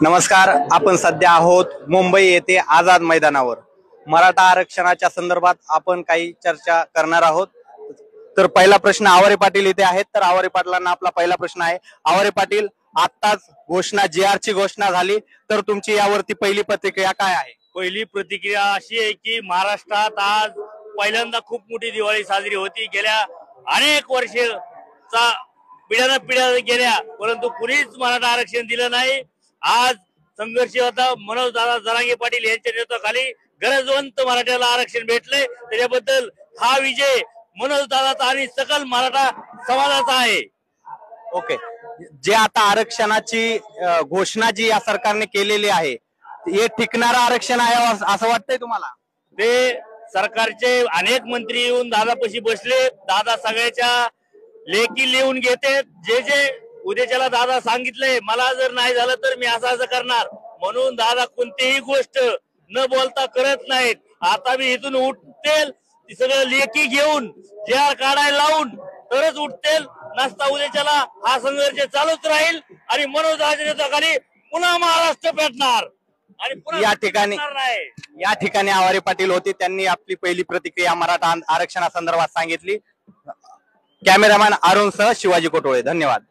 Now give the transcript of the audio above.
नमस्कार. आपण सध्या आहोत मुंबई येथे आझाद मैदानावर. मराठा आरक्षणाच्या संदर्भात आपण काही चर्चा करणार आहोत. तर पहिला प्रश्न आवारे पाटील इथे आहेत. तर आवारे पाटलांना आपला पहिला प्रश्न आहे. आवारे पाटील, आताच घोषणा JR ची घोषणा झाली, तर तुमची यावरती पहिली प्रतिक्रिया काय आहे? पहिली प्रतिक्रिया अशी आहे की महाराष्ट्रात आज पहिल्यांदा खूप मोठी दिवाळी साजरी होती. गेल्या अनेक वर्षाचा पिढ्या गेल्या, परंतु कुणीच मराठा आरक्षण दिलं नाही. आज संघर्ष होता. मनोज दादा जरांगे पाटील यांच्या नेतृत्वाखाली गरजवंत मराठ्याला आरक्षण भेटले. त्याच्याबद्दल हा विजय मनोज दादाचा आणि सकल मराठा समाजाचा आहे. ओके. जे आता आरक्षणाची घोषणा जी या सरकारने केलेली आहे, हे टिकणारं आरक्षण आहे असं वाटतंय तुम्हाला? ते सरकारचे अनेक मंत्री येऊन दादापाशी बसले. दादा सगळ्याच्या लेखी लिहून घेते. जे उद्याच्याला दादा सांगितलंय, मला जर नाही झालं तर मी असं करणार म्हणून दादा कोणतीही गोष्ट न बोलता करत नाहीत. आता मी इथून उठतेल सगळं लेखी घेऊन JR काढायला लावून तरच उठतेल. नसता उद्याच्याला हा संघर्ष चालूच राहील आणि मनोज दादाच्या नेतृत्वाखाली पुन्हा महाराष्ट्र पेटणार. आणि या ठिकाणी आवारे पाटील होते. त्यांनी आपली पहिली प्रतिक्रिया मराठा आरक्षणासंदर्भात सांगितली. कॅमेरामॅन अरुण सह शिवाजी कोटोळे. धन्यवाद.